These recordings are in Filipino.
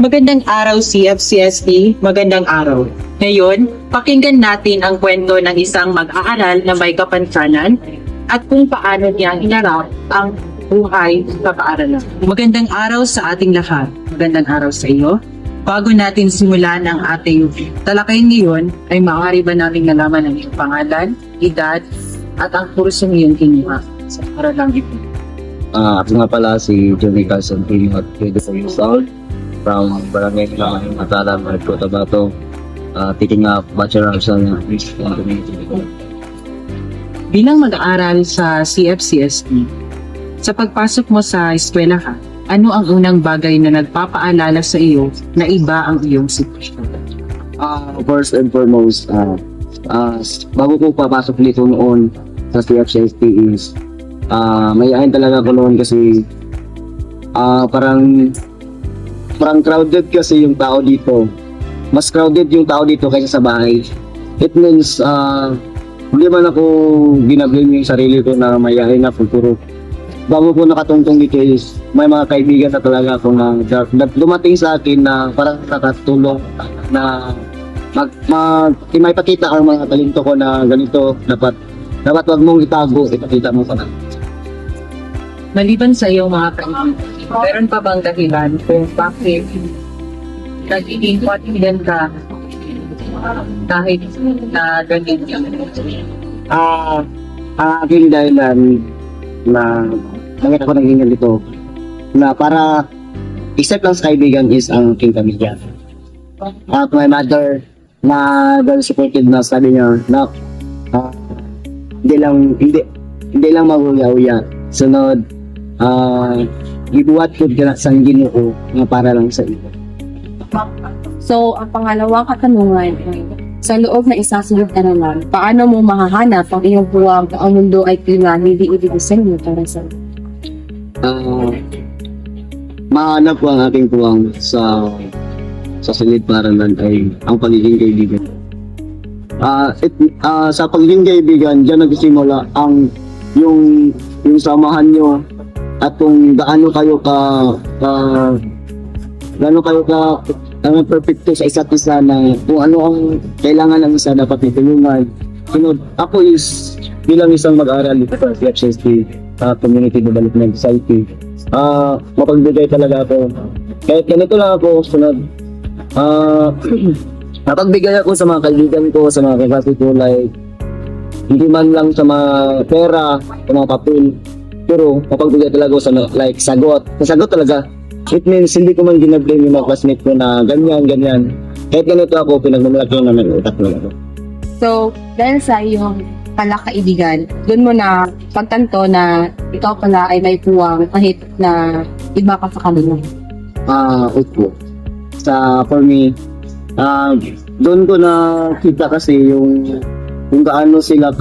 Magandang araw CFCST, magandang araw. Ngayon, pakinggan natin ang kwento ng isang mag-aaral na may kapansanan at kung paano niya hinarap ang buhay sa paaralan. Magandang araw sa ating lahat. Magandang araw sa iyo. Bago natin simulan ang ating talakayin ngayon, ay maaari ba namin nalaman ang iyong pangalan, edad, at ang kursong iyong kinuha sa paaralang ito? Ako nga pala si Johnny Carson Pino at 24 years old from Barangay Kilaman, Matala, Marco, Tabato, taking a Bachelor of Science in Community. Bilang mag-aaral sa CFCST, sa pagpasok mo sa eskwelahan, ano ang unang bagay na nagpapaalala sa iyo na iba ang iyong sitwasyon? First and foremost, bago ko papasok dito noon sa CFCST is mayayain talaga ako noon kasi parang crowded kasi yung tao dito. Mas crowded yung tao dito kaysa sa bahay. It means hindi man ako ginablame yung sarili ko na mayayain ako, pero bago ko nakatungtong dito is may mga kaibigan na talaga ako na dumating sa akin na parang nakatulong na may pakita ang mga talento ko na ganito, dapat wag mong itago, ipakita mo pa na. Maliban sa iyong mga kaibigan, meron pa bang dahilan kung bakit nagiging confident ka kahit na ganito? Aking dahilan na bakit ako naging ganito na para except lang sa kaibigan is ang aking pamilya. At my mother na very supportive na sabi niya na hindi lang mahuya-huya. Sunod, ibuhat ko sa Ginoo na para lang sa iyo. So, ang pangalawang katanungan ay, sa loob na isasunod na naman, paano mo mahahanap ang iyong buwag na ang mundo ay tila hindi i-design para sa iyo? Mahanap ko ang aking puwang sa silid paaralan ay ang pagiging kaibigan. Sa pagiging kaibigan, diyan nagsisimula ang yung samahan nyo at kung gaano kayo perfecto sa isa't isa na kung ano ang kailangan ng isa dapat itulungan. Ako is bilang isang mag-aaral dito sa CFCST, Community Development Society, mapagbigay talaga ako. Kahit ganito lang ako, sunod, napagbigay ako sa mga kaibigan ko, sa mga kaklase ko, like, hindi man lang sa mga pera, sa mga papel, pero mapagbigay talaga ako sa like sagot. Sagot talaga. It means hindi ko man ginablame yung mga classmate ko na ganyan. Kahit ganito ako, pinagmamalaki na ng utak nila ako. So, dahil sa iyong palakaibigan, doon mo na pagtanto na ikaw pala ay may puwang kahit na iba ka sa kanila. Opo. For me, doon ko na kita kasi yung kung gaano sila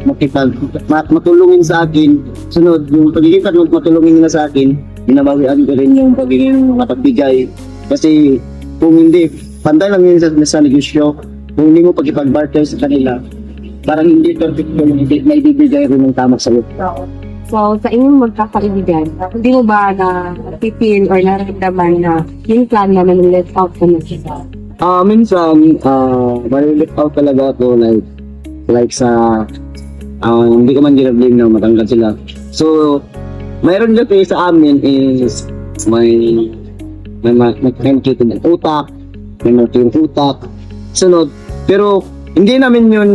matulungin sa akin. Sunod, yung pagiging matulungin nila sa akin, binabawian ko rin yung pagiging mapagbigay. Kasi kung hindi, pantay lang yun sa negosyo. Kung hindi mo pag-ipag-barter sa kanila, parang hindi perfect yung may bibigay rin ng tamang sagot. So, sa inyong magkakaibigan, hindi mo ba na-feel or nararamdaman na yung plan na let out ka na siya? Minsan, may-let out talaga ako like sa hindi ko man ginablame na matanggal sila. So, mayroon dito sa amin is may nakikita ng utak, may nakikita ng utak. Sunod, pero hindi namin yun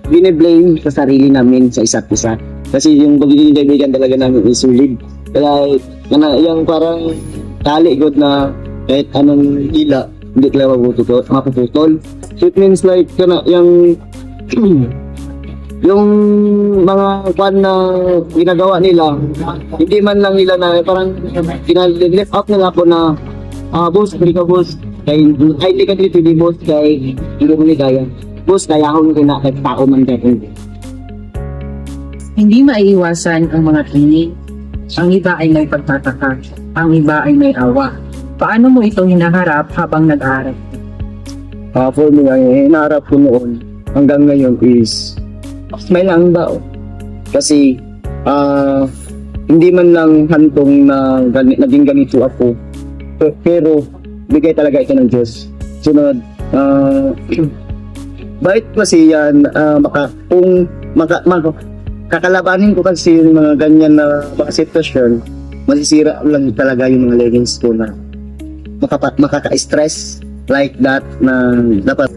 bine-blame sa sarili namin sa isa't isa. Kasi yung pagiging kaibigan talaga namin is solid. Kaya yung parang tali god na kahit anong hila, hindi talaga mapuputol. So it means like yung mga fan na ginagawa nila, hindi man lang nila na parang left out nila ako na boss, hindi ka boss, kaya hindi ka dito di boss, kaya hindi mo ligaya. Boss, kaya ako rin na kahit tao man kayo. Hindi maiiwasan ang mga tinig. Ang iba ay may pagtataka, ang iba ay may awa. Paano mo ito hinaharap habang nag-aaral? For me, ang hinaharap ko noon hanggang ngayon is smile lang daw. Kasi hindi man lang hantong na naging ganito ako. Pero bigay talaga ito ng Diyos. Sunod, bait kasi yan, kakalabanin ko kasi yung mga ganyan na mga sitwasyon, masisira lang talaga yung mga leggings ko na makaka-stress like that na dapat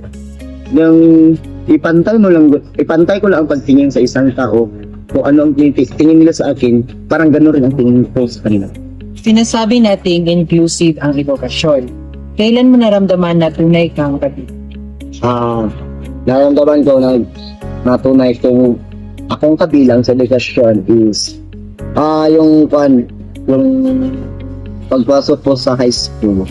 yung ipantay ko lang ang pagtingin sa isang tao kung ano ang tingin nila sa akin, parang gano'n rin ang tingin ko sa kanila. Sinasabi nating inclusive ang edukasyon. Kailan mo naramdaman na tunay kang kabila? Nararamdaman ko na natunay kong akong kabilang sa edukasyon is yung pagpasok ko sa high school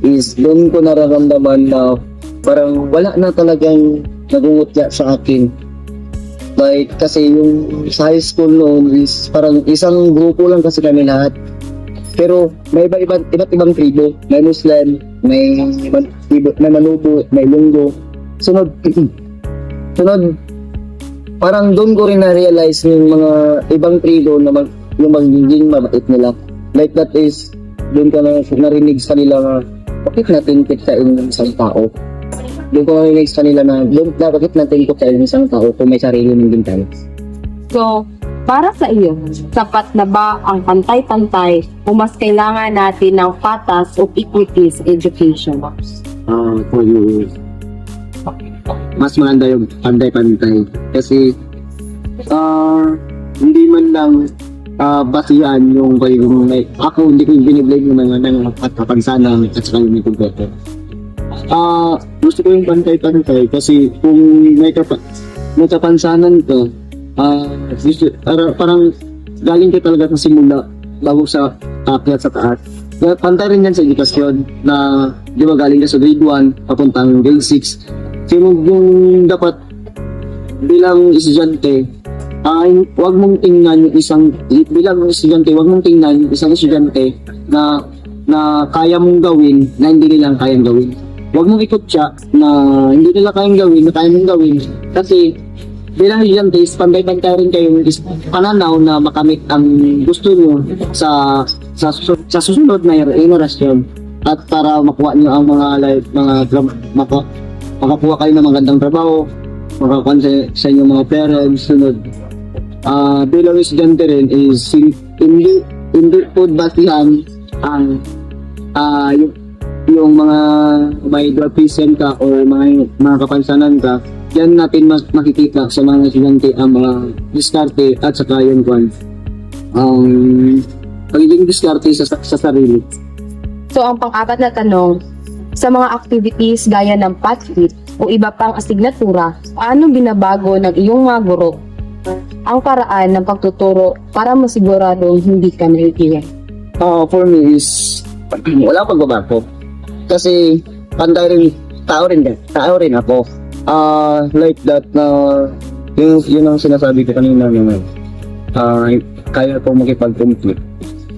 is doon ko nararamdaman na parang wala na talagang nagungutya sa akin. Like, kasi yung sa high school noon is parang isang grupo lang kasi kami lahat. Pero may iba't ibang tribo. May Muslim, may Manubo, may Lunggo. Sunod, parang doon ko rin na-realize yung mga ibang tribo na yung magiging mabait nila. Like that is, doon ko na narinig sa kanila na bakit natin kitsain ng isang tao? Doon ko narinig sa kanila na bakit natin kitsain ng isang tao kung may sarili ng din tayo? So, para sa iyo, sapat na ba ang pantay-pantay o mas kailangan natin ng patas o equity sa education? For you, mas maganda yung pantay-pantay. Kasi, hindi man lang basihan yung ako hindi ko biniblame yung mga kapansanan at saka yung kompleto. Gusto ko yung pantay-pantay kasi kung may kapansanan ko, parang galing ka talaga sa simula bago sa akyat sa taas. Pantay rin yan sa edukasyon na di ba galing ka sa grade 1 papuntang grade 6. Yung dapat bilang estudyante, huwag mong tingnan yung bilang estudyante, huwag mong tingnan yung isang estudyante na kaya mong gawin na hindi nila kayang gawin. Huwag mong ikot siya na hindi nila kayang gawin na kaya mong gawin. Kasi bilang estudyante, pantay-pantay rin kayong pananaw na makamit ang gusto nyo sa susunod na henerasyon at para makuha nyo ang makakuha kayo ng magandang trabaho, makakuha sa inyong mga parents, sunod. Bilang estudyante rin is hindi po basihan ang yung mga may represent ka or mga kapansanan ka. Yan natin makikita sa mga estudyante ang mga diskarte at saka yung pagiging diskarte sa sarili. So, ang pang-apat na tanong, sa mga activities gaya ng PATFIT o iba pang asignatura, paano binabago ng iyong mga guro ang paraan ng pagtuturo para masiguradong hindi ka naiiwan? For me is wala pagbabago. Kasi tao rin ako. Like that na yun ang sinasabi ko kanina naman. Kaya ko makipag-compete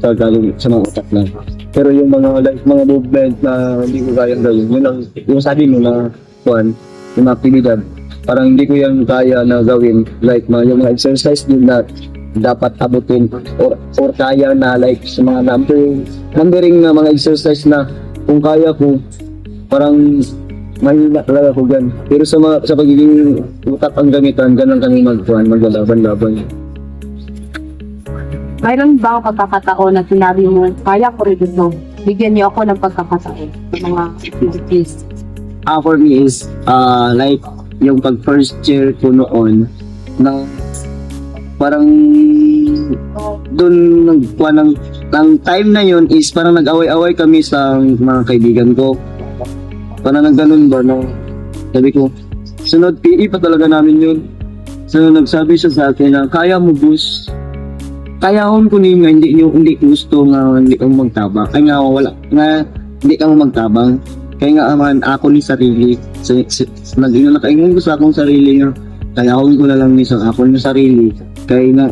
sa galing sa mga utak lang. Pero yung mga movement na hindi ko kayang gawin, yung sabi mo na yung aktibidad, parang hindi ko yan kaya na gawin. Like yung mga exercise din na dapat abutin or kaya na like sa mga numbering na mga exercise na kung kaya ko, parang mahina talaga ko gan. Pero sa pagiging utak ang gamitan, ganun kami maglalaban-laban. Mayroon ba ang pagkakataon na sinabi mo, kaya ko rin ito, bigyan niyo ako ng pagkakataon sa mga activities? For me is, like, yung pag first year ko noon, na parang doon ng time na yun is parang nag-away-away kami sa mga kaibigan ko. Parang nagganon ba na sabi ko, sunod PE pa talaga namin yun. So nagsabi siya sa akin na kaya mo boss. Kaya akong kunin nga hindi gusto nga hindi ka magtabang. Kaya nga wala nga hindi ka magtabang. Kaya nga aman ako ni sarili. Nakaingon ko sa akong sarili nga. Kaya akong ko na lang ni sa ako ni sarili. Kaya nga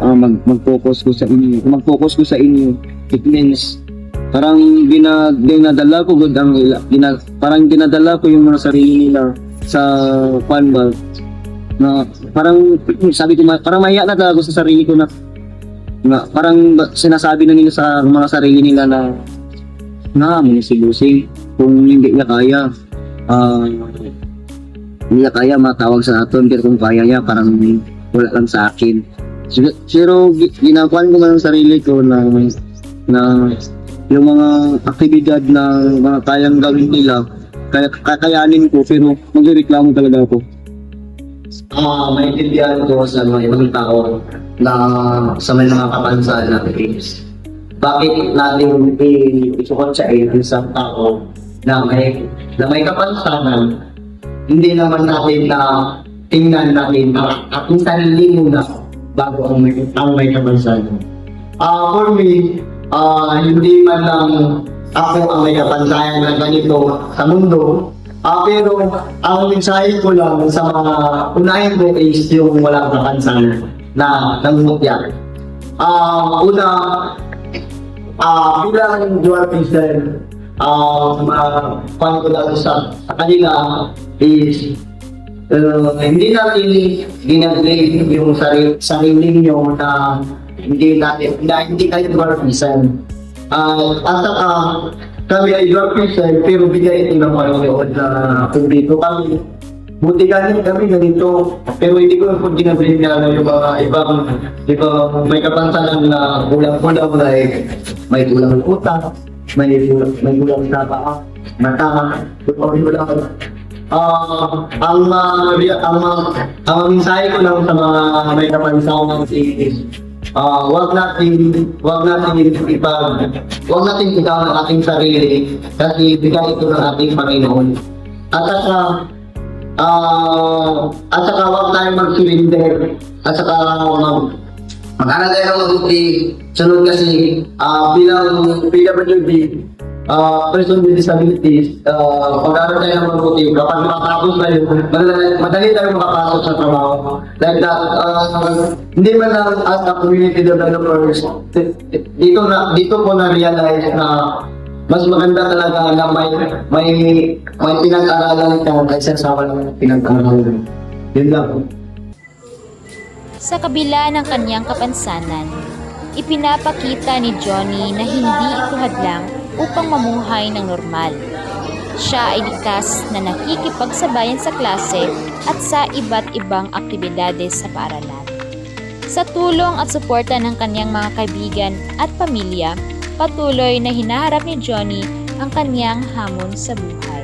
mag-focus ko sa inyo. Mag-focus ko sa inyo. It means parang dinadala ko parang dinadala ko yung mga sarili nila sa panbal na parang sabi ko parang mahiya na talaga sa sarili ko na parang sinasabi na nila sa mga sarili nila na nga mo si Lucy kung hindi niya kaya, hindi niya kaya matawag sa aton, pero kung kaya niya, parang wala lang sa akin. Pero ginakuan ko man ang sarili ko na yung mga aktibidad na mga kayang gawin nila, kakayanin ko, pero magreklamo talaga ako. Maintindihan ko sa mga ibang tao na sa may mga kapansanan natin. Bakit natin isukonsain ang isang tao na may kapansanan, hindi naman natin na tingnan natin at yung sarili muna bago ang may kapansanan. For me, hindi man lang ako ang may kapansanan na ganito sa mundo, pero ang mensahe ko lang sa mga unahin ko is yung walang kapansanan na nangungutya. Una, bilang dual Christian, paano ko lang sa kanila is hindi natin ginablame yung sarili nyo na hindi kayo dual Christian. At saka kami ay dual Christian pero bigay ito ng Panginoon na publiko kami. Buti kami ganito, pero hindi ko po ginablame na yung mga ibang may kapansanan na kulang-kulang, like may kulang ng utak, may kulang sa paa, mata, kulang. Ang mensahe ko lang sa mga may kapansanan is wag natin ikaw ng ating sarili kasi bigay ito ng ating Panginoon. At saka wag tayong mag-surrender. At saka mag-aral tayo ng mabuti. Sunod kasi bilang PWD, person with disabilities, pag-aral tayo ng mabuti. Kapag makatapos tayo, madali tayo makapasok sa trabaho. Like that, hindi man lang as a community developers, dito ko na-realize na mas maganda talaga na may pinag-aralan ka kaysa sa walang pinag-aralan. Yun lang. Sa kabila ng kanyang kapansanan, ipinapakita ni Johnny na hindi ito hadlang upang mamuhay ng normal. Siya ay likas na nakikipagsabayan sa klase at sa iba't ibang aktibidades sa paaralan. Sa tulong at suporta ng kanyang mga kaibigan at pamilya, patuloy na hinaharap ni Johnny ang kanyang hamon sa buhay.